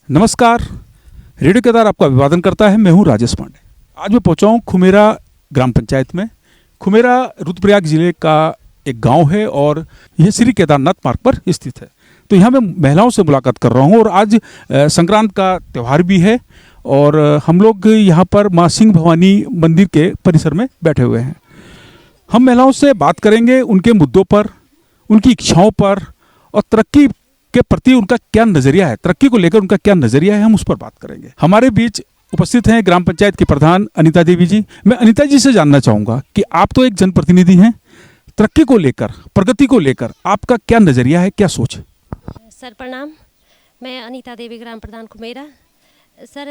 नमस्कार। रेडियो केदार आपका अभिवादन करता है। मैं हूं राजेश पांडे। आज मैं पहुंचा हूं खुमेरा ग्राम पंचायत में। खुमेरा रुद्रप्रयाग जिले का एक गांव है और यह श्री केदारनाथ मार्ग पर स्थित है। तो यहाँ मैं महिलाओं से मुलाकात कर रहा हूं और आज संक्रांत का त्यौहार भी है और हम लोग यहाँ पर माँ सिंह भवानी मंदिर के परिसर में बैठे हुए हैं। हम महिलाओं से बात करेंगे उनके मुद्दों पर, उनकी इच्छाओं पर और तरक्की के प्रति उनका क्या नजरिया है, तरक्की को लेकर उनका क्या नजरिया है, हम उस पर बात करेंगे। हमारे बीच उपस्थित हैं ग्राम पंचायत की प्रधान अनीता देवी जी। मैं अनीता जी से जानना चाहूंगा कि आप तो एक जनप्रतिनिधि हैं, तरक्की को लेकर, प्रगति को लेकर आपका क्या नजरिया है, क्या सोच है? सर प्रणाम। मैं अनीता देवी, ग्राम प्रधान खुमेरा। सर,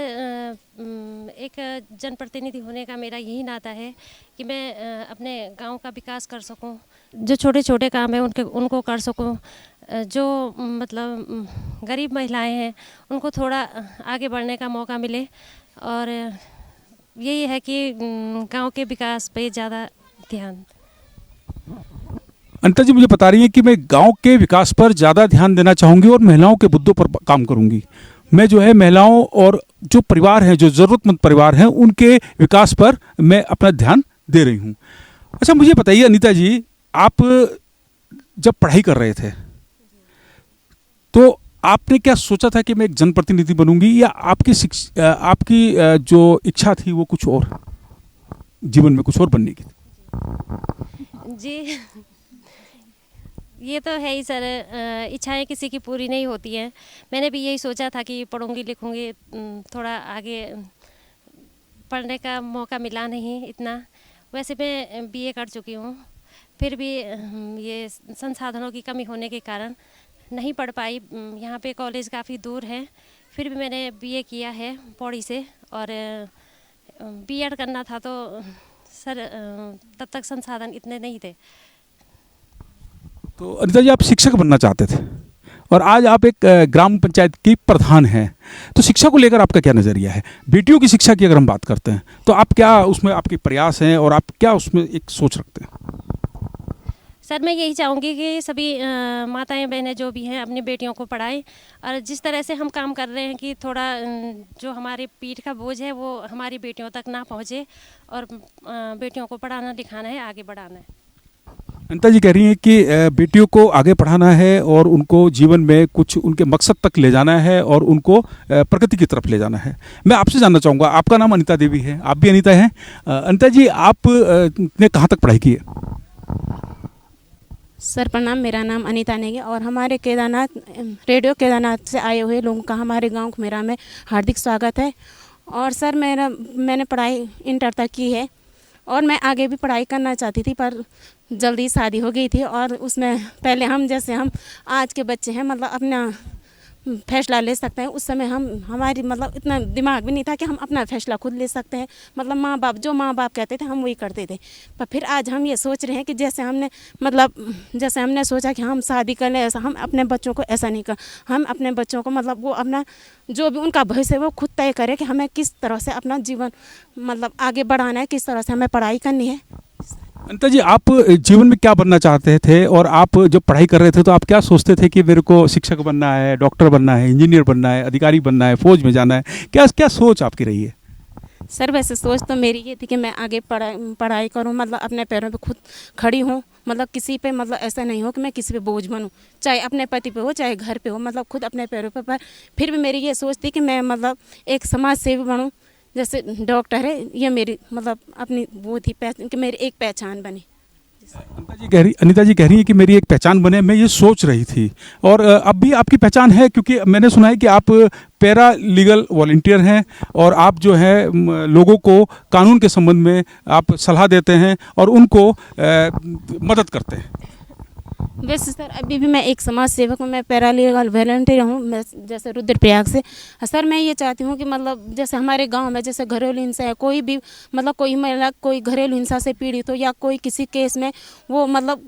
एक जनप्रतिनिधि होने का मेरा यही नाता है कि मैं अपने गांव का विकास कर सकूं, जो छोटे छोटे काम हैं उनको कर सकूं, जो मतलब गरीब महिलाएं हैं उनको थोड़ा आगे बढ़ने का मौका मिले और यही है कि गांव के विकास पे ज़्यादा ध्यान। अनीता जी मुझे बता रही हैं कि मैं गांव के विकास पर ज़्यादा ध्यान देना चाहूँगी और महिलाओं के मुद्दों पर काम करूँगी। मैं जो है महिलाओं और जो परिवार हैं, जो ज़रूरतमंद परिवार हैं, उनके विकास पर मैं अपना ध्यान दे रही हूँ। अच्छा, मुझे बताइए अनीता जी, आप जब पढ़ाई कर रहे थे तो आपने क्या सोचा था कि मैं एक जनप्रतिनिधि बनूंगी, या आपकी जो इच्छा थी वो कुछ और, जीवन में कुछ और बनने की थी? जी, ये तो है ही सर। इच्छाएं किसी की पूरी नहीं होती हैं। मैंने भी यही सोचा था कि पढ़ूंगी लिखूंगी, थोड़ा आगे पढ़ने का मौका मिला नहीं इतना। वैसे मैं बीए कर चुकी हूँ, फिर भी ये संसाधनों की कमी होने के कारण नहीं पढ़ पाई। यहाँ पे कॉलेज काफ़ी दूर है, फिर भी मैंने बीए किया है पौड़ी से। और बीएड करना था तो सर तब तक संसाधन इतने नहीं थे। तो अनीता जी, आप शिक्षक बनना चाहते थे और आज आप एक ग्राम पंचायत की प्रधान हैं, तो शिक्षा को लेकर आपका क्या नज़रिया है? बेटियों की शिक्षा की अगर हम बात करते हैं तो आप क्या उसमें आपके प्रयास हैं और आप क्या उसमें एक सोच रखते हैं? सर, मैं यही चाहूँगी कि सभी माताएं बहनें जो भी हैं अपनी बेटियों को पढ़ाएं, और जिस तरह से हम काम कर रहे हैं कि थोड़ा जो हमारे पीठ का बोझ है वो हमारी बेटियों तक ना पहुँचे, और बेटियों को पढ़ाना लिखाना है, आगे बढ़ाना है। अनीता जी कह रही हैं कि बेटियों को आगे पढ़ाना है और उनको जीवन में कुछ उनके मकसद तक ले जाना है और उनको प्रगति की तरफ ले जाना है। मैं आपसे जानना चाहूँगा, आपका नाम अनीता देवी है, आप भी अनीता हैं। अनीता जी, आप ने कहाँ तक पढ़ाई की है? सर प्रणाम, मेरा नाम अनीता नेगी और हमारे केदारनाथ, रेडियो केदारनाथ से आए हुए लोगों का हमारे गांव खुमेरा में हार्दिक स्वागत है। और सर मैंने पढ़ाई इंटर तक की है और मैं आगे भी पढ़ाई करना चाहती थी, पर जल्दी शादी हो गई थी। और उसमें पहले हम आज के बच्चे हैं, मतलब अपना फैसला ले सकते हैं। उस समय हमारी मतलब इतना दिमाग भी नहीं था कि हम अपना फैसला खुद ले सकते हैं। मतलब माँ बाप कहते थे हम वही करते थे। पर फिर आज हम ये सोच रहे हैं कि जैसे हमने सोचा कि हम शादी कर लें, ऐसा हम अपने बच्चों को ऐसा नहीं कर। हम अपने बच्चों को मतलब वो अपना जो भी उनका भविष्य है वो खुद तय करें कि हमें किस तरह से अपना जीवन मतलब आगे बढ़ाना है, किस तरह से हमें पढ़ाई करनी है। अनीता जी, आप जीवन में क्या बनना चाहते थे और आप जब पढ़ाई कर रहे थे तो आप क्या सोचते थे कि मेरे को शिक्षक बनना है, डॉक्टर बनना है, इंजीनियर बनना है, अधिकारी बनना है, फौज में जाना है? क्या क्या सोच आपकी रही है? सर वैसे सोच तो मेरी ये थी कि मैं आगे पढ़ाई करूं, मतलब अपने पैरों पे खुद खड़ी हूं, मतलब किसी पे मतलब ऐसा नहीं हो कि मैं किसी पे बोझ बनूं, चाहे अपने पति पे हो चाहे घर पे हो, मतलब खुद अपने पैरों पे। पर फिर भी मेरी ये सोच थी कि मैं मतलब एक समाज सेवी बनूं, जैसे डॉक्टर है, ये मेरी मतलब अपनी वो थी कि मेरी एक पहचान बने। अनीता जी कह रही है कि मेरी एक पहचान बने, मैं ये सोच रही थी और अब भी आपकी पहचान है, क्योंकि मैंने सुना है कि आप पैरा लीगल वॉलंटियर हैं और आप जो है लोगों को कानून के संबंध में आप सलाह देते हैं और उनको मदद करते हैं। वैसे सर अभी भी मैं एक समाज सेवक हूँ, मैं पैरालीगल वॉलंटियर हूँ, मैं जैसे रुद्रप्रयाग से। सर मैं ये चाहती हूँ कि मतलब जैसे हमारे गांव में जैसे घरेलू हिंसा है, कोई भी मतलब कोई महिला कोई घरेलू हिंसा से पीड़ित हो या कोई किसी केस में वो मतलब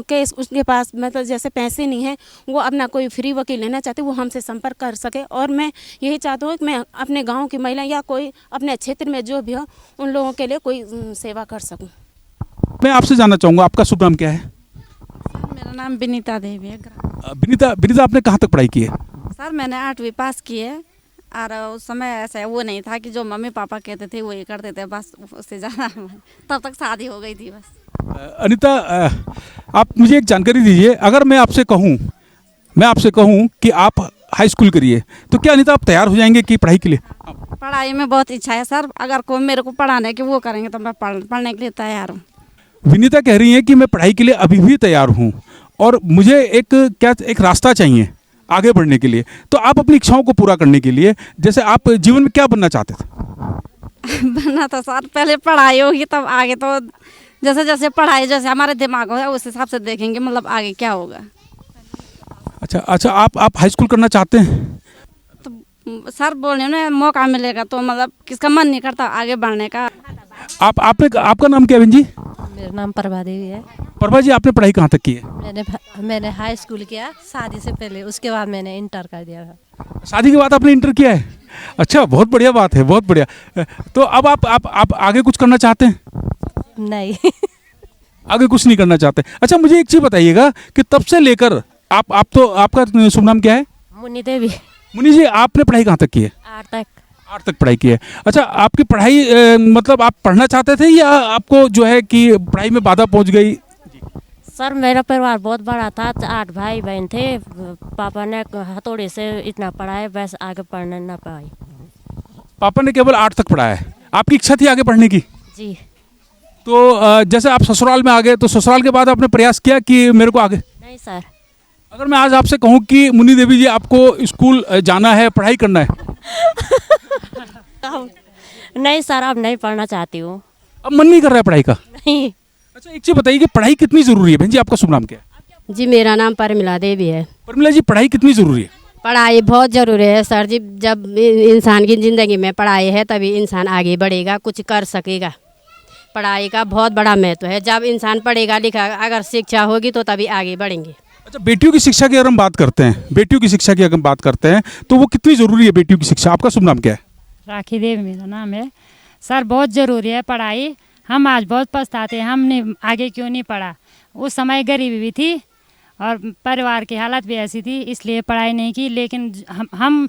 केस उसके पास मतलब जैसे पैसे नहीं है, वो अपना कोई फ्री वकील लेना चाहते, वो हमसे संपर्क कर सके। और मैं यही चाहती हूँ कि मैं अपने गाँव की महिला या कोई अपने क्षेत्र में जो भी हो उन लोगों के लिए कोई सेवा कर सकूँ। मैं आपसे जानना चाहूँगा, आपका शुभ नाम क्या है? मेरा नाम विनीता देवी है। विनीता, आपने कहाँ तक पढ़ाई की है? सर मैंने 8वीं पास की है और उस समय ऐसा वो नहीं था कि जो मम्मी पापा कहते थे वही करते थे, बस उससे ज़्यादा तब तक शादी हो गई थी बस। अनीता, आप मुझे एक जानकारी दीजिए। अगर मैं आपसे कहूँ कि आप हाई स्कूल करिए, तो क्या अनीता आप तैयार हो जाएंगे कि पढ़ाई के लिए? पढ़ाई में बहुत इच्छा है सर, अगर कोई मेरे को पढ़ाने की वो करेंगे तो मैं पढ़ने के लिए तैयार हूँ। विनीता कह रही है कि मैं पढ़ाई के लिए अभी भी तैयार हूँ और मुझे एक रास्ता चाहिए आगे बढ़ने के लिए। तो आप अपनी इच्छाओं को पूरा करने के लिए, जैसे आप जीवन में क्या बनना चाहते थे? बनना तो सर पहले पढ़ाई होगी तब आगे तो जैसे जैसे पढ़ाई जैसे हमारे दिमाग हो उस हिसाब से देखेंगे मतलब आगे क्या होगा। अच्छा, आप हाई स्कूल करना चाहते हैं? तो सर बोलने ना मौका मिलेगा तो मतलब किसका मन नहीं करता आगे बढ़ने का। आपका नाम क्या है बहन जी? मेरा नाम प्रभा देवी है। प्रभा जी, आपने पढ़ाई कहाँ तक की है? मैंने हाई स्कूल किया शादी से पहले, उसके बाद मैंने इंटर कर दिया था। शादी के बाद आपने इंटर किया है? अच्छा, बहुत बढ़िया बात है, बहुत बढ़िया। तो अब आप आगे कुछ करना चाहते हैं? नहीं। आगे कुछ नहीं करना चाहते। अच्छा, मुझे एक चीज़ बताइएगा कि तब से लेकर आपका शुभ नाम क्या है? मुन्नी देवी। मुनि जी, आपने पढ़ाई कहाँ तक की है? 8 तक पढ़ाई की है। अच्छा, आपकी पढ़ाई मतलब आप पढ़ना चाहते थे या आपको जो है कि पढ़ाई में बाधा पहुंच गई? सर मेरा परिवार बहुत बड़ा था, 8 भाई बहन थे। पापा ने हथौड़े से इतना पढ़ाया, बस आगे पढ़ने ना पाई। पापा ने केवल 8 तक पढ़ाया है। आपकी इच्छा थी आगे पढ़ने की? जी। तो जैसे आप ससुराल में आ गए, तो ससुराल के बाद आपने प्रयास किया कि मेरे को आगे? नहीं सर। अगर मैं आज आपसे कहूँ कि मुन्नी देवी जी आपको स्कूल जाना है, पढ़ाई करना है? नहीं सर, अब नहीं पढ़ना चाहती हूँ। अब मन नहीं कर रहा है पढ़ाई का? नहीं। अच्छा, एक चीज़ बताइए कि पढ़ाई कितनी ज़रूरी है? बहन जी, आपका शुभ नाम क्या है? जी, मेरा नाम परमिला देवी है। परमिला जी, पढ़ाई कितनी ज़रूरी है? पढ़ाई बहुत ज़रूरी है सर जी। जब इंसान की ज़िंदगी में पढ़ाई है तभी इंसान आगे बढ़ेगा, कुछ कर सकेगा। पढ़ाई का बहुत बड़ा महत्व है। जब इंसान पढ़ेगा लिखा, अगर शिक्षा होगी तो तभी आगे बढ़ेंगे। अच्छा, बेटियों की शिक्षा की अगर हम बात करते हैं, तो वो कितनी ज़रूरी है बेटियों की शिक्षा? आपका शुभ नाम क्या है? राखी देवी मेरा नाम है। सर बहुत ज़रूरी है पढ़ाई। हम आज बहुत पछताते हैं, हमने आगे क्यों नहीं पढ़ा। उस समय गरीबी भी थी और परिवार की हालत भी ऐसी थी, इसलिए पढ़ाई नहीं की। लेकिन हम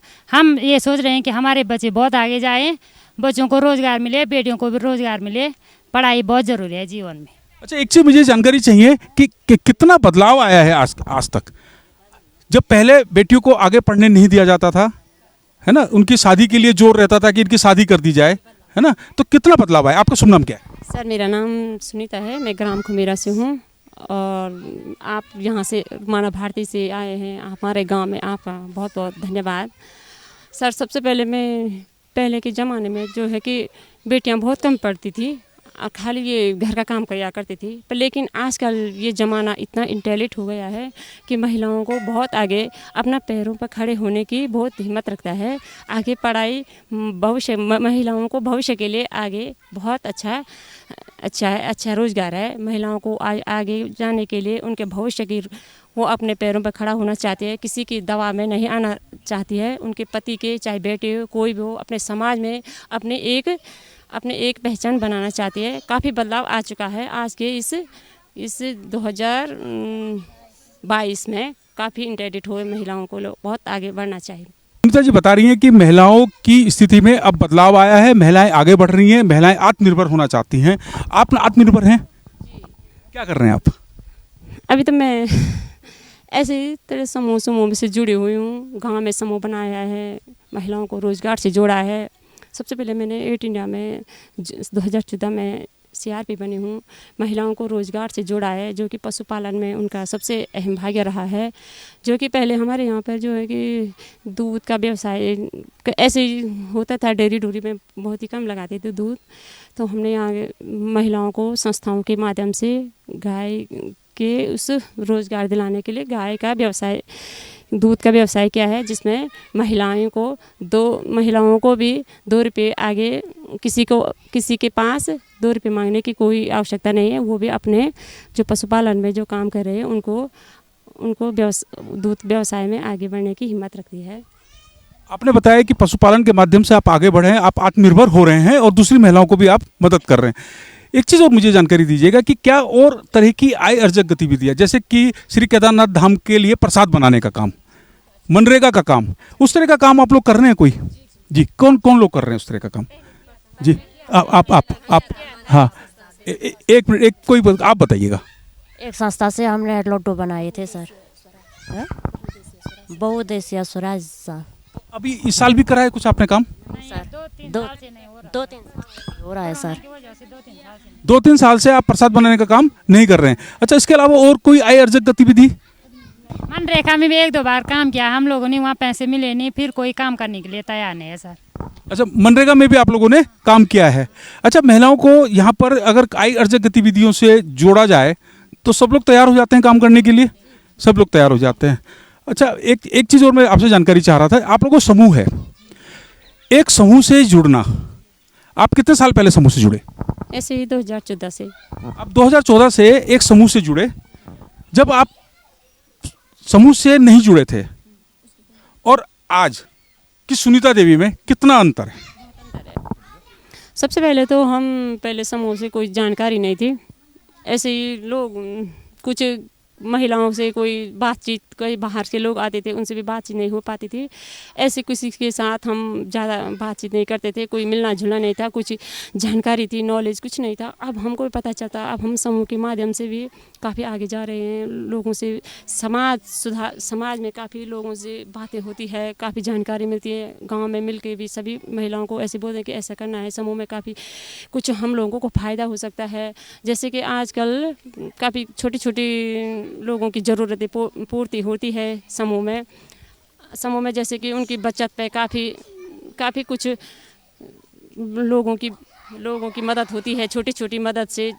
ये सोच रहे हैं कि हमारे बच्चे बहुत आगे जाएं, बच्चों को रोज़गार मिले, बेटियों को भी रोज़गार मिले। पढ़ाई बहुत ज़रूरी है जीवन में। अच्छा, एक चीज़ मुझे जानकारी चाहिए कि कितना बदलाव आया है आज तक। जब पहले बेटियों को आगे पढ़ने नहीं दिया जाता था, है ना, उनकी शादी के लिए जोर रहता था कि इनकी शादी कर दी जाए, है ना, तो कितना बदलाव आया? आपका शुभ नाम क्या है? सर मेरा नाम सुनीता है, मैं ग्राम खुमेरा से हूँ और आप यहाँ से मानव भारती से आए हैं हमारे गांव में, आपका बहुत बहुत धन्यवाद। सर सबसे पहले के ज़माने में जो है कि बेटियाँ बहुत कम पढ़ती थी और खाली ये घर का काम किया करती थी, पर लेकिन आजकल ये ज़माना इतना इंटेलिजेंट हो गया है कि महिलाओं को बहुत आगे अपना पैरों पर खड़े होने की बहुत हिम्मत रखता है। आगे पढ़ाई भविष्य महिलाओं को भविष्य के लिए आगे बहुत अच्छा रोज़गार है। महिलाओं को आगे जाने के लिए उनके भविष्य की वो अपने पैरों पर खड़ा होना चाहती है, किसी की दवा में नहीं आना चाहती है। उनके पति के चाहे बेटे हो कोई भी हो, अपने समाज में अपने एक पहचान बनाना चाहती है। काफ़ी बदलाव आ चुका है आज के इस 2022 में। काफ़ी इंटेलिजेंट हुए महिलाओं को बहुत आगे बढ़ना चाहिए। सुनीता जी बता रही हैं कि महिलाओं की स्थिति में अब बदलाव आया है, महिलाएं आगे बढ़ रही हैं, महिलाएं आत्मनिर्भर होना चाहती हैं। आप आत्मनिर्भर हैं? क्या कर रहे हैं आप? अभी तो मैं ऐसे ही तरह समूह से जुड़ी हुई हूँ। गांव में समूह बनाया है, महिलाओं को रोज़गार से जोड़ा है। सबसे पहले मैंने 8 इंडिया में 2014 में CRP बनी हूँ। महिलाओं को रोज़गार से जोड़ा है, जो कि पशुपालन में उनका सबसे अहम भाग्य रहा है। जो कि पहले हमारे यहाँ पर जो है कि दूध का व्यवसाय ऐसे ही होता था, डेयरी डूरी में बहुत ही कम लगाते थे दूध। तो हमने यहाँ महिलाओं को संस्थाओं के माध्यम से गाय के उस रोज़गार दिलाने के लिए गाय का व्यवसाय, दूध का व्यवसाय किया है, जिसमें महिलाओं को भी 2 रुपये आगे किसी के पास 2 रुपये मांगने की कोई आवश्यकता नहीं है। वो भी अपने जो पशुपालन में जो काम कर रहे हैं उनको दूध व्यवसाय में आगे बढ़ने की हिम्मत रखती है। आपने बताया कि पशुपालन के माध्यम से आप आगे बढ़े हैं, आप आत्मनिर्भर हो रहे हैं और दूसरी महिलाओं को भी आप मदद कर रहे हैं। एक चीज़ और मुझे जानकारी दीजिएगा कि क्या और तरह की आय अर्जक गतिविधियाँ, जैसे कि श्री केदारनाथ धाम के लिए प्रसाद बनाने का काम, मनरेगा का काम, उस तरह का काम आप लोग कर रहे हैं कोई? जी, कौन कौन लोग कर रहे हैं उस तरह का काम? जी, आप हाँ, एक मिनट, एक कोई आप बताइएगा। एक संस्था से हमने लड्डू बनाए थे सर। हाँ? बहुउद्देशीय स्वराज सर। अभी इस साल भी करा है कुछ आपने काम? सर 2-3 साल हो रहा है सर। 2-3 साल से आप प्रसाद बनाने का काम नहीं कर रहे हैं। अच्छा, इसके अलावा और कोई आय अर्जक गतिविधि? मनरेगा में भी 1-2 बार काम किया हम लोगों ने, वहाँ पैसे मिले नहीं, फिर कोई काम करने के लिए तैयार नहीं है सर। अच्छा, मनरेगा में भी आप लोगों ने काम किया है। अच्छा, महिलाओं को यहाँ पर अगर आय अर्जक गतिविधियों से जोड़ा जाए तो सब लोग तैयार हो जाते हैं काम करने के लिए? सब लोग तैयार हो जाते हैं। अच्छा, एक चीज़ और मैं आपसे जानकारी चाह रहा था। आप लोगों को समूह है, एक समूह से जुड़ना, आप कितने साल पहले समूह से जुड़े? ऐसे ही 2014 से। आप 2014 से एक समूह से जुड़े। जब आप समूह से नहीं जुड़े थे और आज की सुनीता देवी में कितना अंतर है? सबसे पहले तो हम पहले समूह से कोई जानकारी नहीं थी, ऐसे ही लोग कुछ महिलाओं से कोई बातचीत, कोई बाहर से लोग आते थे उनसे भी बातचीत नहीं हो पाती थी। ऐसे किसी के साथ हम ज़्यादा बातचीत नहीं करते थे, कोई मिलना जुलना नहीं था, कुछ जानकारी थी, नॉलेज कुछ नहीं था। अब हमको भी पता चलता, अब हम समूह के माध्यम से भी काफ़ी आगे जा रहे हैं। लोगों से समाज सुधार, समाज में काफ़ी लोगों से बातें होती है, काफ़ी जानकारी मिलती है। गाँव में मिल के भी सभी महिलाओं को ऐसे बोलते हैं कि ऐसा करना है। समूह में काफ़ी कुछ हम लोगों को फ़ायदा हो सकता है। जैसे कि आजकल काफ़ी छोटी छोटी लोगों की ज़रूरतें पूर्ति होती है समूह में जैसे कि उनकी बचत पे काफ़ी कुछ लोगों की मदद होती है। छोटी छोटी मदद से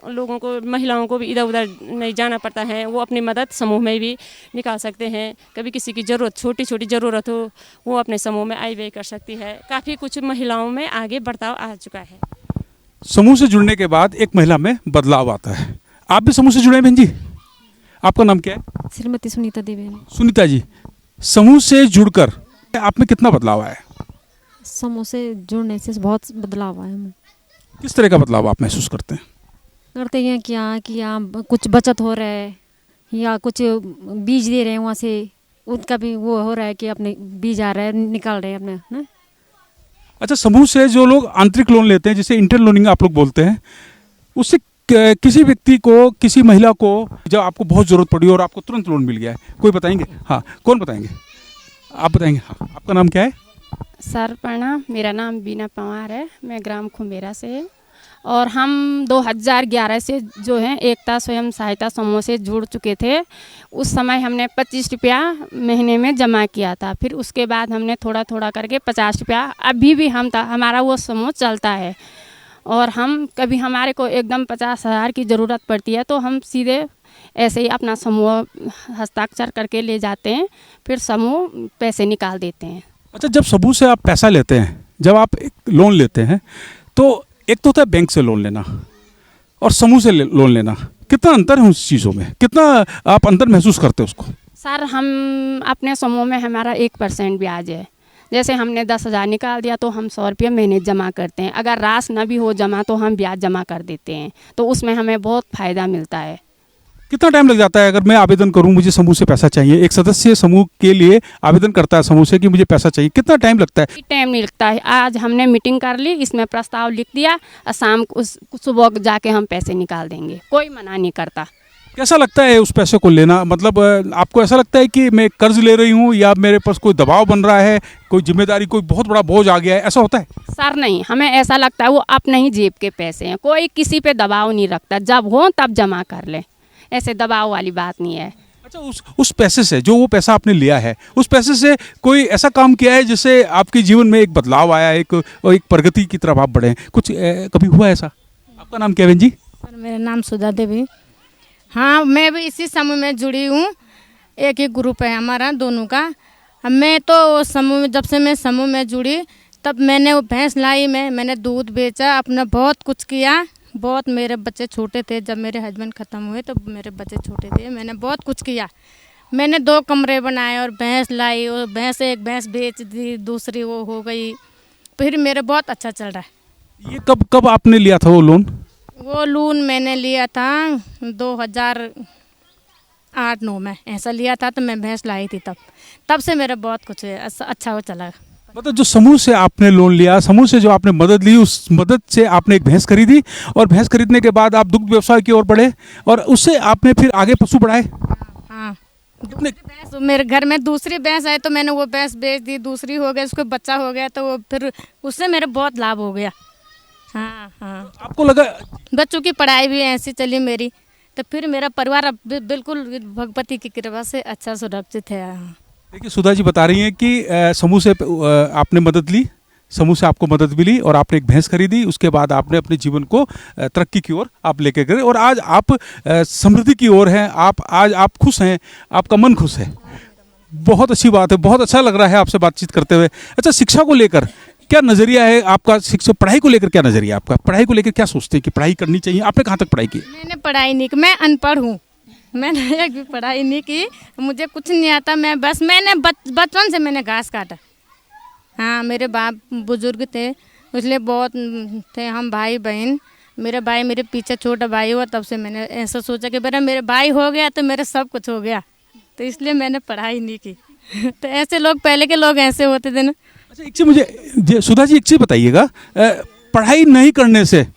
लोगों को, महिलाओं को भी इधर उधर नहीं जाना पड़ता है, वो अपनी मदद समूह में भी निकाल सकते हैं। कभी किसी की ज़रूरत, छोटी छोटी ज़रूरत हो, वो अपने समूह में आय व्यय कर सकती है। काफ़ी कुछ महिलाओं में आगे बढ़ाव आ चुका है। समूह से जुड़ने के बाद एक महिला में बदलाव आता है। आप भी समूह से जुड़े हैं बहन जी? आपका नाम क्या है? श्रीमती सुनीता देवी। सुनीता जी, समूह से जुड़कर आप में कितना बदलाव आया है? समूह से जुड़ने से बहुत बदलाव आया हमें। किस तरह का बदलाव आप महसूस करते हैं? करते हैं क्या कि यहाँ कुछ बचत हो रहा है या कुछ बीज दे रहे हैं, वहाँ से उनका भी वो हो रहा है कि अपने बीज आ रहा है, निकाल रहे हैं अपने ना। अच्छा, समूह से जो लोग आंतरिक लोन लेते हैं, जिसे इंटर लोनिंग आप लोग बोलते हैं, उससे किसी व्यक्ति को, किसी महिला को जब आपको बहुत ज़रूरत पड़ी और आपको तुरंत लोन मिल गया है, कोई बताएंगे? हाँ, कौन बताएंगे? आप बताएंगे। हाँ, आपका नाम क्या है? सर प्रणाम, मेरा नाम बीना पवार है, मैं ग्राम खुमेरा से। और हम 2011 से जो है एकता स्वयं सहायता समूह से जुड़ चुके थे। उस समय हमने 25 रुपया महीने में जमा किया था। फिर उसके बाद हमने थोड़ा थोड़ा करके 50 रुपया, अभी भी हमारा वो समूह चलता है। और हम कभी हमारे को एकदम 50,000 की ज़रूरत पड़ती है तो हम सीधे ऐसे ही अपना समूह हस्ताक्षर करके ले जाते हैं, फिर समूह पैसे निकाल देते हैं। अच्छा, जब समूह से आप पैसा लेते हैं, जब आप एक लोन लेते हैं, तो एक तो होता है बैंक से लोन लेना और समूह से लोन लेना, कितना अंतर है उस चीज़ों में? कितना आप अंतर महसूस करते हैं उसको? सर, हम अपने समूह में हमारा 1% ब्याज है। जैसे हमने 10,000 निकाल दिया तो हम 100 रुपये महीने जमा करते हैं। अगर राशि न भी हो जमा तो हम ब्याज जमा कर देते हैं, तो उसमें हमें बहुत फ़ायदा मिलता है। कितना टाइम लग जाता है अगर मैं आवेदन करूं, मुझे समूह से पैसा चाहिए, एक सदस्य समूह के लिए आवेदन करता है समूह से कि मुझे पैसा चाहिए, कितना टाइम लगता है? टाइम नहीं लगता है। आज हमने मीटिंग कर ली, इसमें प्रस्ताव लिख दिया और शाम को सुबह जाके हम पैसे निकाल देंगे, कोई मना नहीं करता। कैसा लगता है उस पैसे को लेना? मतलब आपको ऐसा लगता है कि मैं कर्ज ले रही हूँ या मेरे पास कोई दबाव बन रहा है, कोई जिम्मेदारी, कोई बहुत बड़ा बोझ आ गया है, ऐसा होता है? सर नहीं, हमें ऐसा लगता है वो अपने ही जेब के पैसे हैं, कोई किसी पे दबाव नहीं रखता, जब हो तब जमा कर ले, ऐसे दबाव वाली बात नहीं है। अच्छा, उस पैसे से, जो वो पैसा आपने लिया है, उस पैसे से कोई ऐसा काम किया है जिससे आपके जीवन में एक बदलाव आया, एक प्रगति की तरफ आप बढ़े, कुछ कभी हुआ ऐसा? आपका नाम क्या है बहन जी? सर, मेरा नाम सुधा देवी। हाँ, मैं भी इसी समूह में जुड़ी हूँ, एक ही ग्रुप है हमारा दोनों का। मैं तो समूह में, जब से मैं समूह में जुड़ी तब मैंने वो भैंस लाई, मैंने दूध बेचा, अपना बहुत कुछ किया। बहुत, मेरे बच्चे छोटे थे जब मेरे हस्बैंड ख़त्म हुए तो मेरे बच्चे छोटे थे, मैंने बहुत कुछ किया। मैंने 2 कमरे बनाए और भैंस लाई, और एक भैंस बेच दी, दूसरी वो हो गई, फिर मेरा बहुत अच्छा चल रहा है। ये कब आपने लिया था वो लोन? वो लोन मैंने लिया था 2008-9 में, ऐसा लिया था, तो मैं भैंस लाई थी तब से मेरा बहुत कुछ अच्छा वो चला। मतलब जो समूह से आपने लोन लिया, समूह से जो आपने मदद ली, उस मदद से आपने एक भैंस खरीदी और भैंस खरीदने के बाद आप दुग्ध व्यवसाय की ओर बढ़े और उससे आपने फिर आगे पशु बढ़ाए। हाँ, दूसरी भैंस मेरे घर में दूसरी भैंस आई तो मैंने वो भैंस बेच दी, दूसरी हो गई, उसको बच्चा हो गया तो वो फिर उससे मेरे बहुत लाभ हो गया। हाँ हाँ, आपको लगा बच्चों की पढ़ाई भी ऐसी चली मेरी, तो फिर मेरा परिवार अब बिल्कुल भगवती की कृपा से अच्छा सुरक्षित है। देखिए सुधा जी बता रही हैं कि समूह से आपने मदद ली, समूह से आपको मदद मिली और आपने एक भैंस खरीदी, उसके बाद आपने अपने जीवन को तरक्की की ओर आप लेके गए और आज आप समृद्धि की ओर हैं। आज आप खुश हैं, आपका मन खुश है। बहुत अच्छी बात है, बहुत अच्छा लग रहा है आपसे बातचीत करते हुए। अच्छा, शिक्षा को लेकर क्या नज़रिया है आपका? शिक्षा, पढ़ाई को लेकर क्या नज़रिया आपका? पढ़ाई को लेकर क्या सोचते हैं कि पढ़ाई करनी चाहिए? आपने कहाँ तक पढ़ाई की? मैंने पढ़ाई नहीं की, मैं अनपढ़ हूँ, मैंने एक भी पढ़ाई नहीं की, मुझे कुछ नहीं आता। मैं बस मैंने बचपन से मैंने घास काटा। हाँ, मेरे बाप बुजुर्ग थे इसलिए बहुत थे हम भाई बहन। मेरा भाई मेरे पीछे छोटा भाई हुआ, तब से मैंने ऐसा सोचा कि मेरे भाई हो गया तो मेरा सब कुछ हो गया, तो इसलिए मैंने पढ़ाई नहीं की। तो ऐसे लोग, पहले के लोग ऐसे होते थे ना। अच्छा, एक चीज़ मुझे सुधा जी एक चीज़ बताइएगा, पढ़ाई नहीं करने से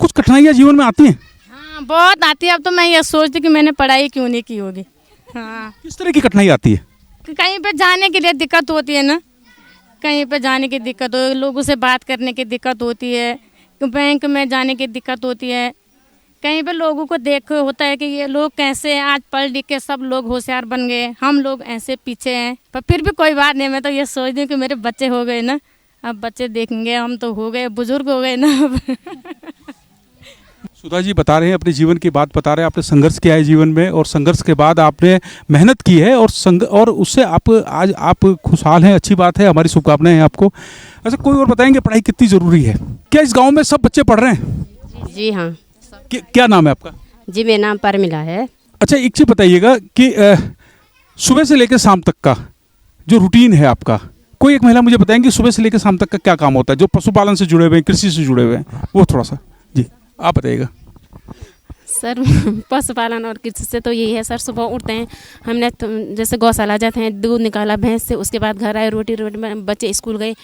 कुछ कठिनाइयाँ जीवन में आती हैं? हाँ, बहुत आती है। अब तो मैं ये सोचती कि मैंने पढ़ाई क्यों नहीं की होगी। हाँ, किस तरह की कठिनाई आती है? कहीं पे जाने के लिए दिक्कत होती है ना, कहीं पे जाने की दिक्कत हो, लोगों से बात करने की दिक्कत होती है, बैंक में जाने की दिक्कत होती है, कहीं पे लोगों को देख होता है कि ये लोग कैसे हैं, आज पढ़ लिख के सब लोग होशियार बन गए, हम लोग ऐसे पीछे हैं। पर फिर भी कोई बात नहीं, मैं तो ये सोचती हूँ कि मेरे बच्चे हो गए ना, अब बच्चे देखेंगे, हम तो हो गए, बुजुर्ग हो गए ना अब। सुधा जी बता रहे हैं, अपने जीवन की बात बता रहे हैं, आपने संघर्ष किया है जीवन में और संघर्ष के बाद आपने मेहनत की है और उससे आज आप खुशहाल हैं। अच्छी बात है, हमारी शुभकामनाएं हैं आपको। अच्छा, कोई और बताएंगे पढ़ाई कितनी ज़रूरी है? क्या इस गांव में सब बच्चे पढ़ रहे हैं? जी हाँ। क्या नाम है आपका? जी, मेरा नाम परमिला है। अच्छा, एक चीज़ बताइएगा कि सुबह से लेकर शाम तक का जो रूटीन है आपका, कोई एक महिला मुझे बताएंगे सुबह से लेकर शाम तक का क्या काम होता है, जो पशुपालन से जुड़े हुए हैं, कृषि से जुड़े हुए हैं, वो थोड़ा सा जी आप बताइएगा। सर पशुपालन और कृषि से तो यही है सर, सुबह उठते हैं, हमने जैसे गौशाला जाते हैं, दूध निकाला भैंस से, उसके बाद घर आए, रोटी बच्चे स्कूल गए,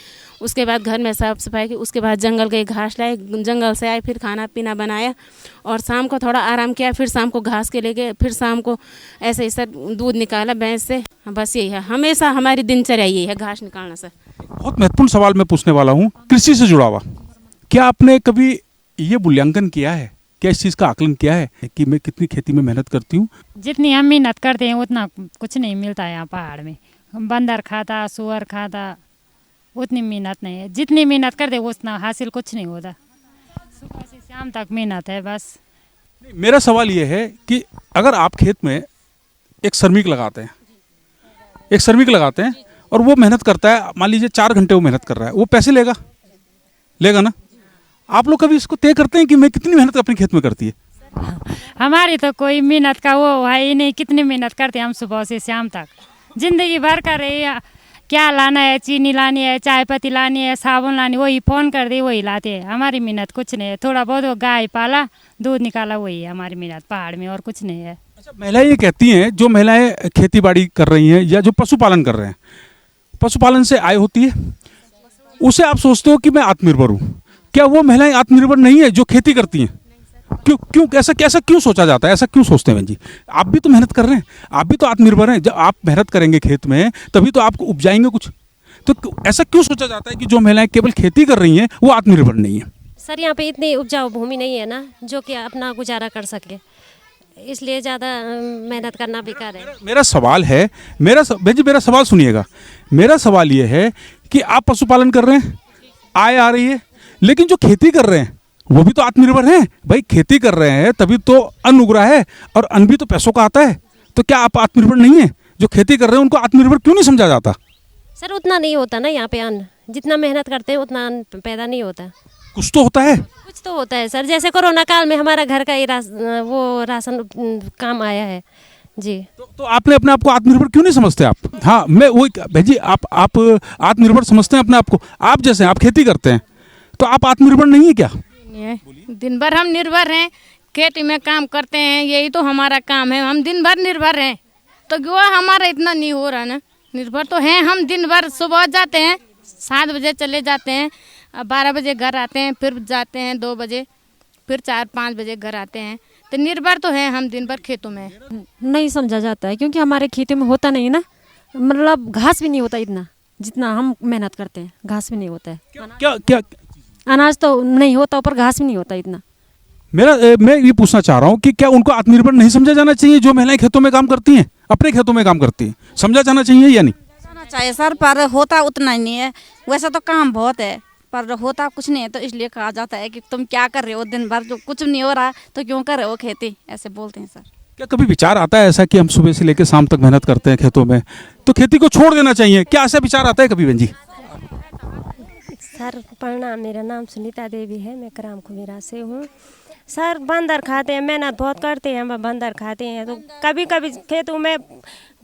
उसके बाद घर में साफ सफाई की, उसके बाद जंगल गए, घास लाए, जंगल से आए, फिर खाना पीना बनाया और शाम को थोड़ा आराम किया, फिर शाम को घास के ले गए, फिर शाम को ऐसे ही सर दूध निकाला भैंस से। बस यही है, हमेशा हमारी दिनचर्या यही है, घास निकालना। सर बहुत महत्वपूर्ण सवाल मैं पूछने वाला हूँ, कृषि से जुड़ा हुआ। क्या आपने कभी ये मूल्यांकन किया है, क्या इस चीज़ का आकलन किया है कि मैं कितनी खेती में मेहनत करती हूँ? जितनी हम मेहनत करते हैं उतना कुछ नहीं मिलता है यहाँ पहाड़ में। बंदर खाता, सुअर खाता, उतनी मेहनत नहीं है। जितनी मेहनत करते उतना हासिल कुछ नहीं होता। सुबह से शाम तक मेहनत है बस। मेरा सवाल ये है कि अगर आप खेत में एक श्रमिक लगाते हैं और वो मेहनत करता है, मान लीजिए 4 घंटे वो मेहनत कर रहा है, वो पैसे लेगा ना? आप लोग कभी इसको तय करते हैं कि मैं कितनी मेहनत अपने खेत में करती है? हमारी तो कोई मेहनत का वो है ही नहीं, कितनी मेहनत करते हैं हम सुबह से शाम तक, जिंदगी भर कर रहे हैं। क्या लाना है, चीनी लानी है, चाय पत्ती लानी है, साबुन लानी, वही फ़ोन कर दे वही लाते हैं। हमारी मेहनत कुछ नहीं है, थोड़ा बहुत वो गाय पाला, दूध निकाला, वही है हमारी मेहनत पहाड़ में, और कुछ नहीं है। अच्छा, महिलाएं ये कहती हैं, जो महिलाएं खेती बाड़ी कर रही हैं या जो पशुपालन कर रहे हैं, पशुपालन से आय होती है, उसे आप सोचते हो कि मैं आत्मनिर्भर हूँ। क्या वो महिलाएं आत्मनिर्भर नहीं है जो खेती करती हैं? क्यों ऐसा क्यों सोचा जाता है? ऐसा क्यों सोचते हैं बहन जी? आप भी तो मेहनत कर रहे हैं, आप भी तो आत्मनिर्भर हैं। जब आप मेहनत करेंगे खेत में तभी तो आप उपजाएंगे कुछ। तो ऐसा क्यों सोचा जाता है कि जो महिलाएं केवल खेती कर रही हैं वो आत्मनिर्भर नहीं है? सर, यहाँ पे इतनी उपजाऊ भूमि नहीं है ना जो कि अपना गुजारा कर सके, इसलिए ज़्यादा मेहनत करना बेकार है। मेरा सवाल है, बहन जी मेरा सवाल सुनिएगा। मेरा सवाल ये है कि आप पशुपालन कर रहे हैं, आय आ रही है, लेकिन जो खेती कर रहे हैं वो भी तो आत्मनिर्भर हैं। भाई खेती कर रहे हैं तभी तो अन्न उग रहा है, और अन्न भी तो पैसों का आता है। तो क्या आप आत्मनिर्भर नहीं है? जो खेती कर रहे हैं उनको आत्मनिर्भर क्यों नहीं समझा जाता? सर, उतना नहीं होता ना यहाँ पे अन्न, जितना मेहनत करते हैं उतना अन्न पैदा नहीं होता। कुछ तो होता है, कुछ तो होता है सर। जैसे कोरोना काल में हमारा घर का ही राशन काम आया है जी। तो आपने अपने आप को आत्मनिर्भर क्यों नहीं समझते आप? हाँ, मैं वही भाई जी, आप आत्मनिर्भर समझते हैं अपने आप को? आप जैसे आप खेती करते हैं तो आप आत्मनिर्भर नहीं है क्या? दिन भर हम निर्भर हैं, खेती में काम करते हैं, यही तो हमारा काम है, हम दिन भर निर्भर हैं। तो वो हमारा इतना नहीं हो रहा ना, निर्भर तो हैं हम। दिन भर सुबह जाते हैं, 7 बजे चले जाते हैं, 12 बजे घर आते हैं, फिर जाते हैं 2 बजे, फिर 4-5 बजे घर आते हैं। तो निर्भर तो है हम दिन भर खेतों में। नहीं समझा जाता है क्योंकि हमारे खेती में होता नहीं ना, मतलब घास भी नहीं होता इतना जितना हम मेहनत करते हैं, घास भी नहीं होता है। क्या क्या अनाज तो नहीं होता, ऊपर घास भी नहीं होता इतना। मैं ये पूछना चाह रहा हूँ कि क्या उनको आत्मनिर्भर नहीं समझा जाना चाहिए जो महिलाएं खेतों में काम करती हैं, अपने खेतों में काम करती हैं, समझा जाना चाहिए या नहीं? जाना चाहिए सर, पर होता उतना ही नहीं है। वैसे तो काम बहुत है पर होता कुछ नहीं है, तो इसलिए कहा जाता है कि तुम क्या कर रहे हो दिन भर, जो कुछ नहीं हो रहा तो क्यों कर रहे हो खेती, ऐसे बोलते हैं सर। क्या कभी विचार आता है ऐसा कि हम सुबह से लेकर शाम तक मेहनत करते हैं खेतों में, तो खेती को छोड़ देना चाहिए, क्या ऐसा विचार आता है कभी बहन जी? सर प्रणाम, मेरा नाम सुनीता देवी है, मैं ग्राम खुमेरा से हूँ। सर बंदर खाते हैं, मेहनत बहुत करते हैं, हम बंदर खाते हैं, तो कभी कभी खेतों में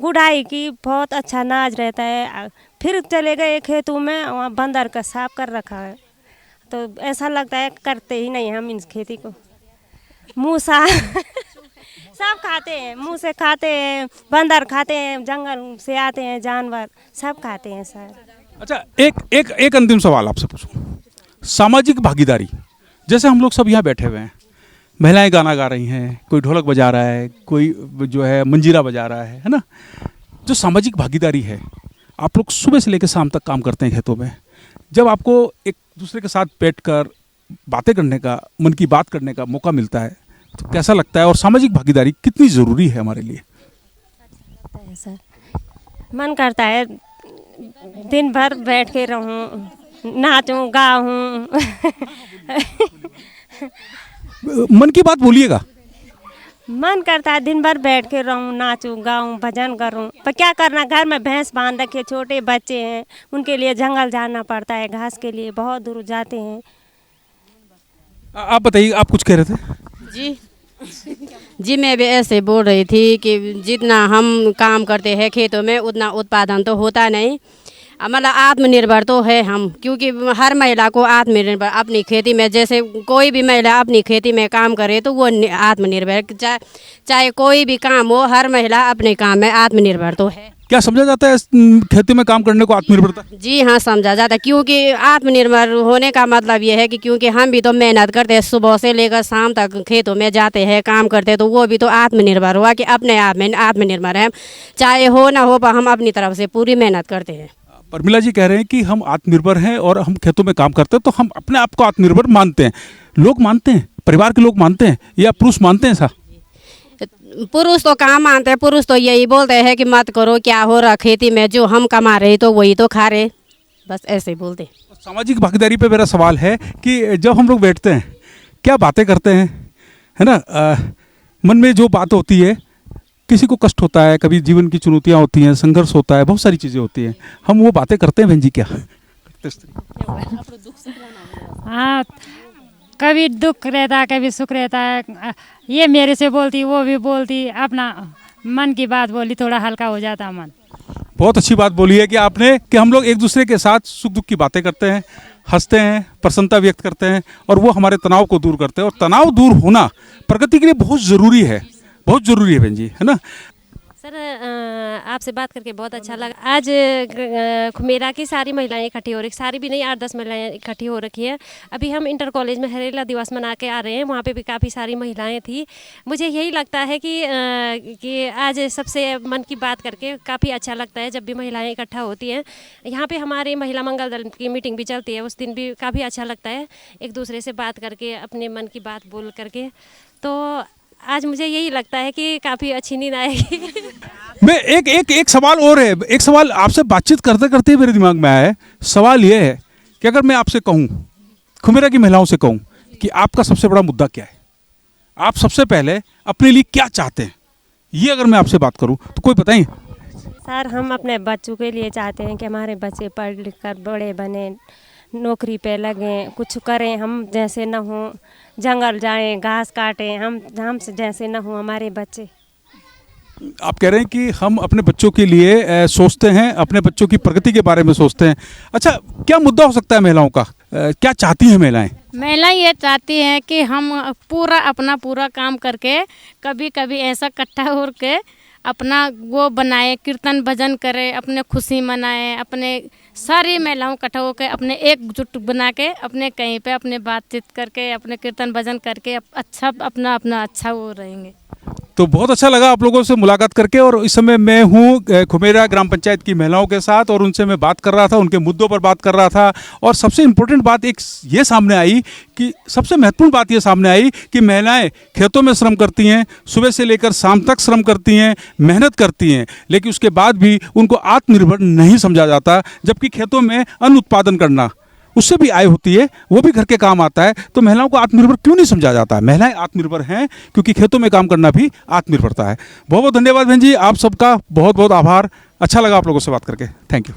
गुड़ाई की बहुत अच्छा अनाज रहता है, फिर चले गए खेतों में, वहाँ बंदर का साफ कर रखा है, तो ऐसा लगता है करते ही नहीं हम इस खेती को। मूसा सब खाते हैं, मुँह से खाते हैं, बंदर खाते हैं, जंगल से आते हैं जानवर, सब खाते हैं सर। अच्छा, एक अंतिम सवाल आपसे पूछूं, सामाजिक भागीदारी, जैसे हम लोग सब यहाँ बैठे हुए हैं, महिलाएं गाना गा रही हैं, कोई ढोलक बजा रहा है, कोई जो है मंजीरा बजा रहा है ना, जो सामाजिक भागीदारी है, आप लोग सुबह से लेकर शाम तक काम करते हैं खेतों में, जब आपको एक दूसरे के साथ बैठकर बातें करने का, मन की बात करने का मौका मिलता है, तो कैसा लगता है और सामाजिक भागीदारी कितनी ज़रूरी है हमारे लिए? सर मन करता है दिन भर बैठ के रहूं, नाचूं गाऊं। मन की बात बोलिएगा। मन करता है दिन भर बैठ के रहूं, नाचूं गाऊं, भजन करूं, पर क्या करना, घर में भैंस बांध रखे, छोटे बच्चे हैं, उनके लिए जंगल जाना पड़ता है, घास के लिए बहुत दूर जाते हैं। आप बताइए, आप कुछ कह रहे थे? जी मैं भी ऐसे बोल रही थी कि जितना हम काम करते हैं खेतों में उतना उत्पादन तो होता नहीं, मतलब आत्मनिर्भर तो है हम, क्योंकि हर महिला को आत्मनिर्भर अपनी खेती में, जैसे कोई भी महिला अपनी खेती में काम करे तो वो आत्मनिर्भर, चाहे कोई भी काम हो, हर महिला अपने काम में आत्मनिर्भर तो है। क्या समझा जाता है खेती में काम करने को आत्मनिर्भरता? जी हाँ, समझा जाता है, क्योंकि आत्मनिर्भर होने का मतलब ये है कि क्योंकि हम भी तो मेहनत करते हैं, सुबह से लेकर शाम तक खेतों में जाते हैं, काम करते हैं, तो वो भी तो आत्मनिर्भर हुआ कि अपने आप में आत्मनिर्भर है, चाहे हो ना हो पर हम अपनी तरफ से पूरी मेहनत करते हैं। परमिला जी कह रहे हैं कि हम आत्मनिर्भर हैं और हम खेतों में काम करते हैं, तो हम अपने आप को आत्मनिर्भर मानते हैं। लोग मानते हैं, परिवार के लोग मानते हैं या पुरुष मानते हैं? ऐसा पुरुष तो कहाँ मानते हैं, पुरुष तो यही बोलते हैं कि मत करो, क्या हो रहा खेती में, जो हम कमा रहे तो वही तो खा रहे, बस ऐसे ही बोलते हैं। सामाजिक भागीदारी पे मेरा सवाल है कि जब हम लोग बैठते हैं, क्या बातें करते हैं, है ना, मन में जो बात होती है, किसी को कष्ट होता है, कभी जीवन की चुनौतियाँ होती हैं, संघर्ष होता है, बहुत सारी चीज़ें होती हैं, हम वो बातें करते हैं बहन जी? क्या हाँ, कभी दुख रहता है, कभी सुख रहता है, ये मेरे से बोलती, वो भी बोलती, अपना मन की बात बोली, थोड़ा हल्का हो जाता मन। बहुत अच्छी बात बोली है कि आपने, कि हम लोग एक दूसरे के साथ सुख दुख की बातें करते हैं, हंसते हैं, प्रसन्नता व्यक्त करते हैं, और वो हमारे तनाव को दूर करते हैं, और तनाव दूर होना प्रगति के लिए बहुत ज़रूरी है, बहुत ज़रूरी है बहन जी, है ना? सर आपसे बात करके बहुत अच्छा लगा। आज खुमेरा की सारी महिलाएं इकट्ठी हो रही, सारी भी नहीं, 8-10 महिलाएं इकट्ठी हो रखी है। अभी हम इंटर कॉलेज में हरेला दिवस मना के आ रहे हैं, वहाँ पे भी काफ़ी सारी महिलाएं थी। मुझे यही लगता है कि आज सबसे मन की बात करके काफ़ी अच्छा लगता है जब भी महिलाएं इकट्ठा होती हैं। यहाँ पे हमारे महिला मंगल दल की मीटिंग भी चलती है, उस दिन भी काफ़ी अच्छा लगता है एक दूसरे से बात करके, अपने मन की बात बोल करके। तो आज मुझे यही लगता है कि काफ़ी अच्छी नींद आएगी। मैं एक सवाल और है, एक सवाल आपसे बातचीत करते करते मेरे दिमाग में आया है। सवाल ये है कि अगर मैं आपसे कहूँ, खुमेरा की महिलाओं से कहूँ कि आपका सबसे बड़ा मुद्दा क्या है, आप सबसे पहले अपने लिए क्या चाहते हैं, ये अगर मैं आपसे बात करूँ तो कोई बताएं? सर हम अपने बच्चों के लिए चाहते हैं कि हमारे बच्चे पढ़ लिख कर बड़े बने, नौकरी पे लगें, कुछ करें, हम जैसे न हों, जंगल जाएं, घास काटें, हम जैसे न हों हमारे बच्चे। आप कह रहे हैं कि हम अपने बच्चों के लिए सोचते हैं, अपने बच्चों की प्रगति के बारे में सोचते हैं। अच्छा, क्या मुद्दा हो सकता है महिलाओं का, क्या चाहती हैं महिलाएं? महिलाएं ये चाहती हैं कि हम अपना पूरा काम करके, कभी कभी ऐसा इकट्ठा हो के अपना वो बनाए, कीर्तन भजन करें, अपने खुशी मनाएं, अपने सारी महिलाओं इकट्ठा होकर अपने एकजुट बना के अपने कहीं पे अपने बातचीत करके अपने कीर्तन भजन करके अच्छा अपना अपना अच्छा वो रहेंगे। तो बहुत अच्छा लगा आप लोगों से मुलाकात करके। और इस समय मैं हूँ खुमेरा ग्राम पंचायत की महिलाओं के साथ और उनसे मैं बात कर रहा था, उनके मुद्दों पर बात कर रहा था। और सबसे इम्पोर्टेंट बात एक ये सामने आई कि सबसे महत्वपूर्ण बात ये सामने आई कि महिलाएं खेतों में श्रम करती हैं, सुबह से लेकर शाम तक श्रम करती हैं, मेहनत करती हैं, लेकिन उसके बाद भी उनको आत्मनिर्भर नहीं समझा जाता। जबकि खेतों में अन्न उत्पादन करना, उससे भी आय होती है, वो भी घर के काम आता है। तो महिलाओं को आत्मनिर्भर क्यों नहीं समझा जाता? महिलाएं आत्मनिर्भर हैं क्योंकि खेतों में काम करना भी आत्मनिर्भरता है। बहुत बहुत धन्यवाद बहन जी, आप सबका बहुत बहुत आभार। अच्छा लगा आप लोगों से बात करके। Thank you.